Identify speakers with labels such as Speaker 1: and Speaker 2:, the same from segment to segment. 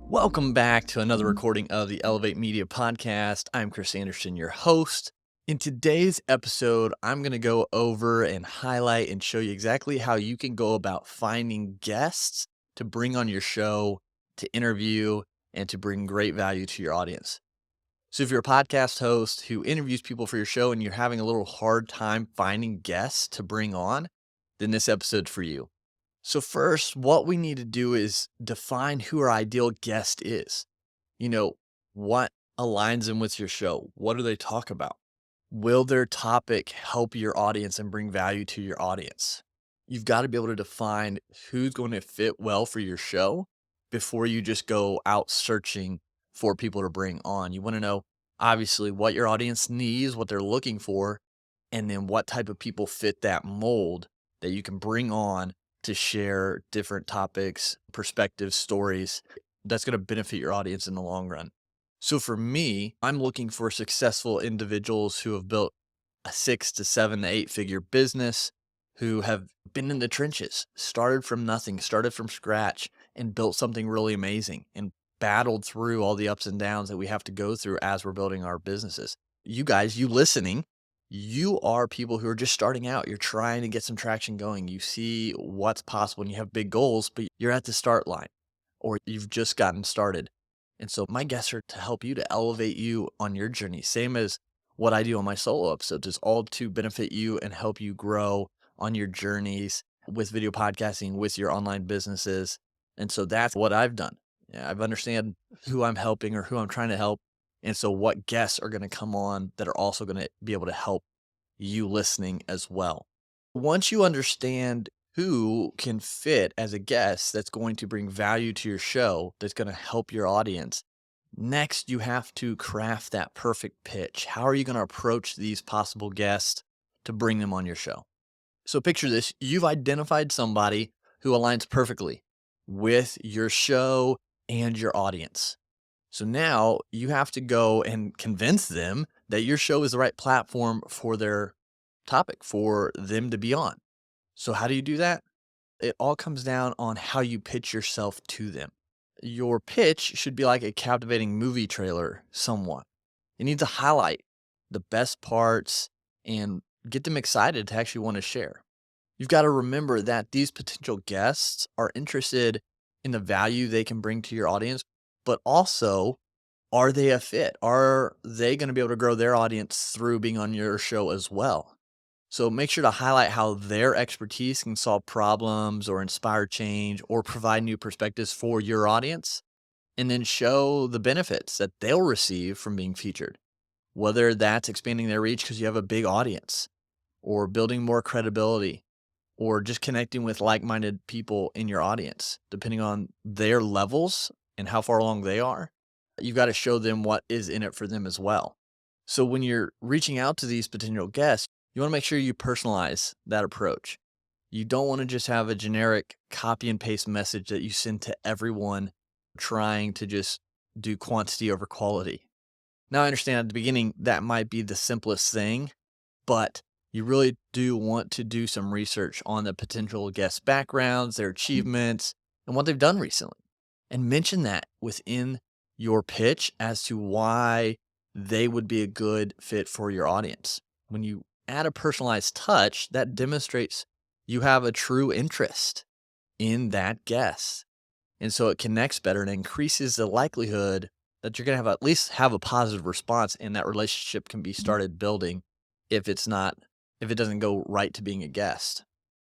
Speaker 1: Welcome back to another recording of the Elevate Media Podcast. I'm Chris Anderson, your host. In today's episode, I'm going to go over and highlight and show you exactly how you can go about finding guests to bring on your show, to interview, and to bring great value to your audience. So if you're a podcast host who interviews people for your show and you're having a little hard time finding guests to bring on, then this episode's for you. So first, what we need to do is define who our ideal guest is. What aligns them with your show? What do they talk about? Will their topic help your audience and bring value to your audience? You've got to be able to define who's going to fit well for your show before you just go out searching for people to bring on. You want to know, obviously, what your audience needs, what they're looking for, and then what type of people fit that mold that you can bring on to share different topics, perspectives, stories that's going to benefit your audience in the long run. So for me, I'm looking for successful individuals who have built a 6 to 7 to 8 figure business, who have been in the trenches, started from nothing, started from scratch, and built something really amazing and battled through all the ups and downs that we have to go through as we're building our businesses. You guys, you listening, you are people who are just starting out. You're trying to get some traction going. You see what's possible and you have big goals, but you're at the start line or you've just gotten started. And so my guests are to help you, to elevate you on your journey. Same as what I do on my solo episodes, is all to benefit you and help you grow on your journeys with video podcasting, with your online businesses. And so that's what I've done. I've understand who I'm helping or who I'm trying to help. And so what guests are going to come on that are also going to be able to help you listening as well. Once you understand who can fit as a guest that's going to bring value to your show, that's going to help your audience, next you have to craft that perfect pitch. How are you going to approach these possible guests to bring them on your show? So picture this, you've identified somebody who aligns perfectly with your show and your audience. So now you have to go and convince them that your show is the right platform for their topic, for them to be on. So how do you do that? It all comes down on how you pitch yourself to them. Your pitch should be like a captivating movie trailer somewhat. You need to highlight the best parts and get them excited to actually want to share. You've got to remember that these potential guests are interested in the value they can bring to your audience, but also, are they a fit? Are they going to be able to grow their audience through being on your show as well? So make sure to highlight how their expertise can solve problems or inspire change or provide new perspectives for your audience, and then show the benefits that they'll receive from being featured, whether that's expanding their reach because you have a big audience, or building more credibility, or just connecting with like-minded people in your audience, depending on their levels and how far along they are. You've got to show them what is in it for them as well. So when you're reaching out to these potential guests, you want to make sure you personalize that approach. You don't want to just have a generic copy and paste message that you send to everyone trying to just do quantity over quality. Now, I understand at the beginning that might be the simplest thing, but you really do want to do some research on the potential guest backgrounds, their achievements, and what they've done recently. And mention that within your pitch as to why they would be a good fit for your audience. When you add a personalized touch, that demonstrates you have a true interest in that guest. And so it connects better and increases the likelihood that you're going to have at least have a positive response and that relationship can be started building if it doesn't go right to being a guest.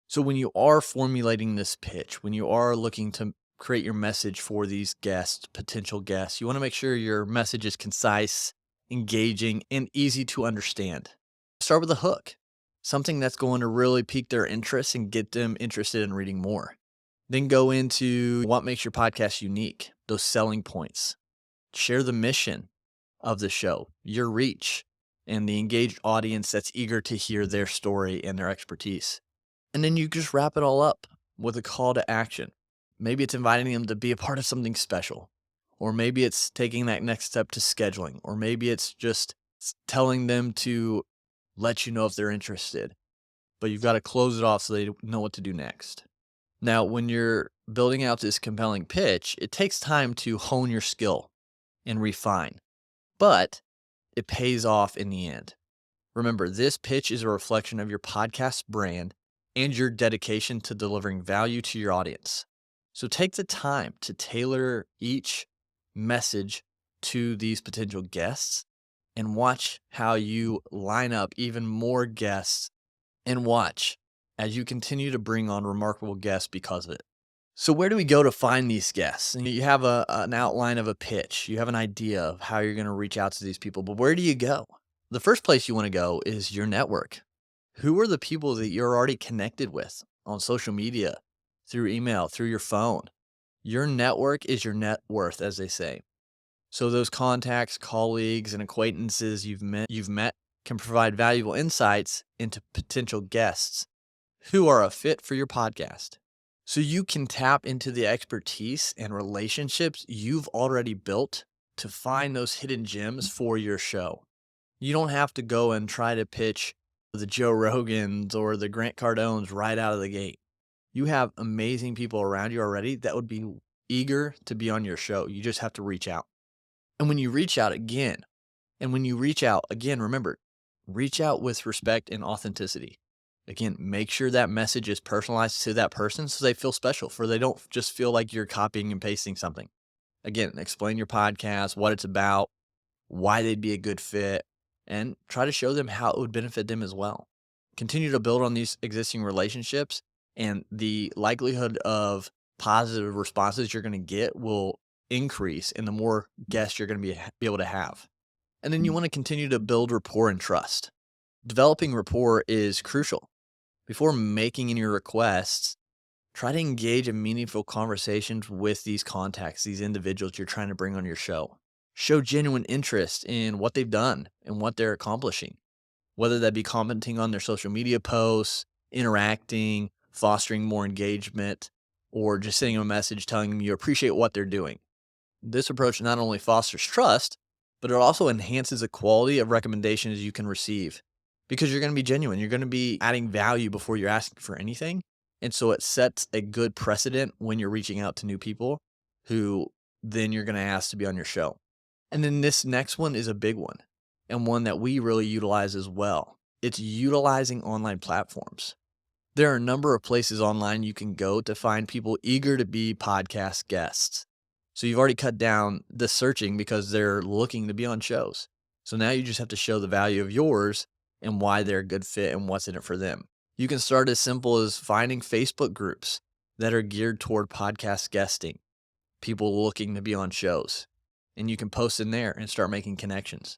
Speaker 1: So when you are formulating this pitch, when you are looking to create your message for these guests, potential guests, you want to make sure your message is concise, engaging, and easy to understand. Start with a hook, something that's going to really pique their interest and get them interested in reading more. Then go into what makes your podcast unique, those selling points. Share the mission of the show, your reach, and the engaged audience that's eager to hear their story and their expertise. And then you just wrap it all up with a call to action. Maybe it's inviting them to be a part of something special, or maybe it's taking that next step to scheduling, or maybe it's just telling them to let you know if they're interested. But you've got to close it off so they know what to do next. Now, when you're building out this compelling pitch, it takes time to hone your skill and refine, but it pays off in the end. Remember, this pitch is a reflection of your podcast brand and your dedication to delivering value to your audience. So take the time to tailor each message to these potential guests and watch how you line up even more guests and watch as you continue to bring on remarkable guests because of it. So where do we go to find these guests? And you have an outline of a pitch. You have an idea of how you're going to reach out to these people, but where do you go? The first place you want to go is your network. Who are the people that you're already connected with on social media, through email, through your phone? Your network is your net worth, as they say. So those contacts, colleagues, and acquaintances you've met can provide valuable insights into potential guests who are a fit for your podcast. So you can tap into the expertise and relationships you've already built to find those hidden gems for your show. You don't have to go and try to pitch the Joe Rogans or the Grant Cardones right out of the gate. You have amazing people around you already that would be eager to be on your show. You just have to reach out. And when you reach out again, remember, reach out with respect and authenticity. Again, make sure that message is personalized to that person so they feel special, for they don't just feel like you're copying and pasting something. Again, explain your podcast, what it's about, why they'd be a good fit, and try to show them how it would benefit them as well. Continue to build on these existing relationships, and the likelihood of positive responses you're going to get will increase in the more guests you're going to be able to have. And then you want to continue to build rapport and trust. Developing rapport is crucial. Before making any requests, try to engage in meaningful conversations with these contacts, these individuals you're trying to bring on your show. Show genuine interest in what they've done and what they're accomplishing, whether that be commenting on their social media posts, interacting, fostering more engagement, or just sending them a message telling them you appreciate what they're doing. This approach not only fosters trust, but it also enhances the quality of recommendations you can receive, because you're going to be genuine. You're going to be adding value before you're asking for anything. And so it sets a good precedent when you're reaching out to new people who then you're going to ask to be on your show. And then this next one is a big one, and one that we really utilize as well. It's utilizing online platforms. There are a number of places online you can go to find people eager to be podcast guests. So you've already cut down the searching because they're looking to be on shows. So now you just have to show the value of yours and why they're a good fit and what's in it for them. You can start as simple as finding Facebook groups that are geared toward podcast guesting, people looking to be on shows, and you can post in there and start making connections.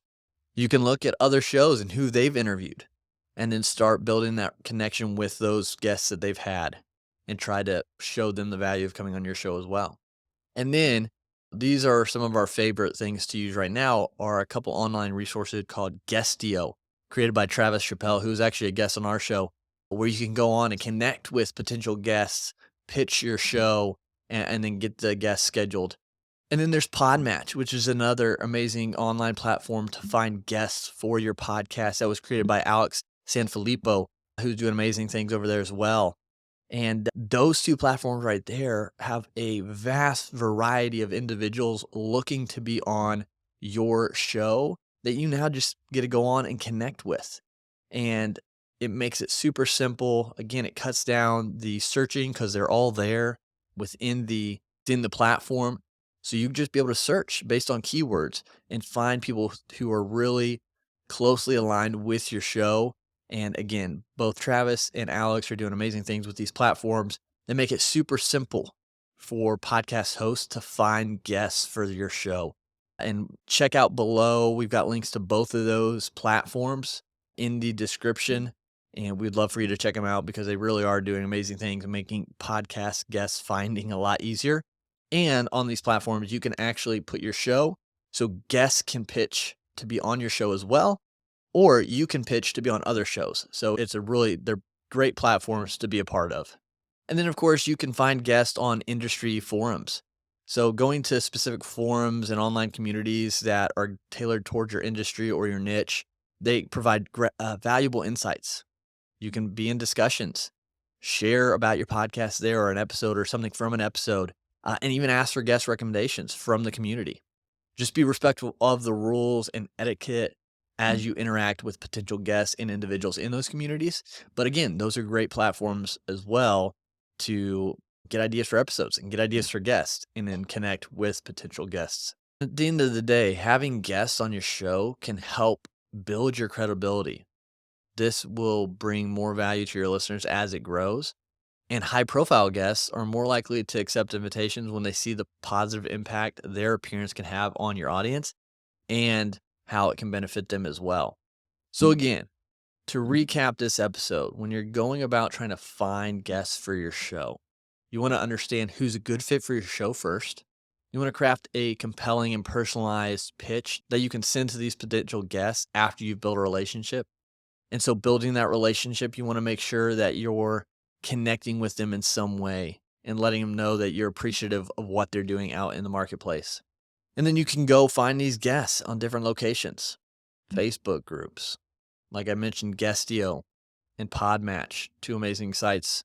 Speaker 1: You can look at other shows and who they've interviewed, and then start building that connection with those guests that they've had and try to show them the value of coming on your show as well. And then these are some of our favorite things to use right now are a couple online resources called Guestio, created by Travis Chappelle, who's actually a guest on our show, where you can go on and connect with potential guests, pitch your show, and then get the guests scheduled. And then there's Podmatch, which is another amazing online platform to find guests for your podcast that was created by Alex Sanfilippo, who's doing amazing things over there as well. And those two platforms right there have a vast variety of individuals looking to be on your show that you now just get to go on and connect with. And it makes it super simple. Again, it cuts down the searching because they're all there within the platform. So you just be able to search based on keywords and find people who are really closely aligned with your show. And again, both Travis and Alex are doing amazing things with these platforms that make it super simple for podcast hosts to find guests for your show. And check out below. We've got links to both of those platforms in the description. And we'd love for you to check them out because they really are doing amazing things and making podcast guests finding a lot easier. And on these platforms, you can actually put your show so guests can pitch to be on your show as well, or you can pitch to be on other shows. So they're great platforms to be a part of. And then, of course, you can find guests on industry forums. So going to specific forums and online communities that are tailored towards your industry or your niche, they provide valuable insights. You can be in discussions. Share about your podcast there or an episode or something from an episode, and even ask for guest recommendations from the community. Just be respectful of the rules and etiquette as you interact with potential guests and individuals in those communities. But again, those are great platforms as well to get ideas for episodes and get ideas for guests and then connect with potential guests. At the end of the day, having guests on your show can help build your credibility. This will bring more value to your listeners as it grows. And high profile guests are more likely to accept invitations when they see the positive impact their appearance can have on your audience and how it can benefit them as well. So, again, to recap this episode, when you're going about trying to find guests for your show, you want to understand who's a good fit for your show first. You want to craft a compelling and personalized pitch that you can send to these potential guests after you've built a relationship. And so, building that relationship, you want to make sure that you're connecting with them in some way and letting them know that you're appreciative of what they're doing out in the marketplace. And then you can go find these guests on different locations, Facebook groups, like I mentioned, Guestio and Podmatch, two amazing sites,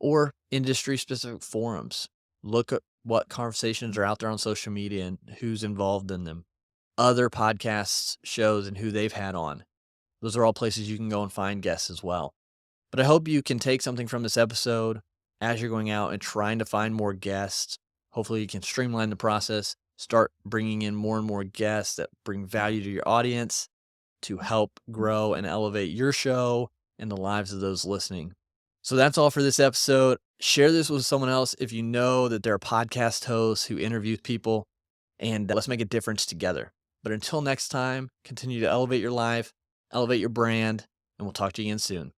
Speaker 1: or industry-specific forums. Look at what conversations are out there on social media and who's involved in them. Other podcasts, shows, and who they've had on. Those are all places you can go and find guests as well. But I hope you can take something from this episode as you're going out and trying to find more guests. Hopefully you can streamline the process, start bringing in more and more guests that bring value to your audience to help grow and elevate your show and the lives of those listening. So that's all for this episode. Share this with someone else if you know that there are podcast hosts who interview people, and let's make a difference together. But until next time, continue to elevate your life, elevate your brand, and we'll talk to you again soon.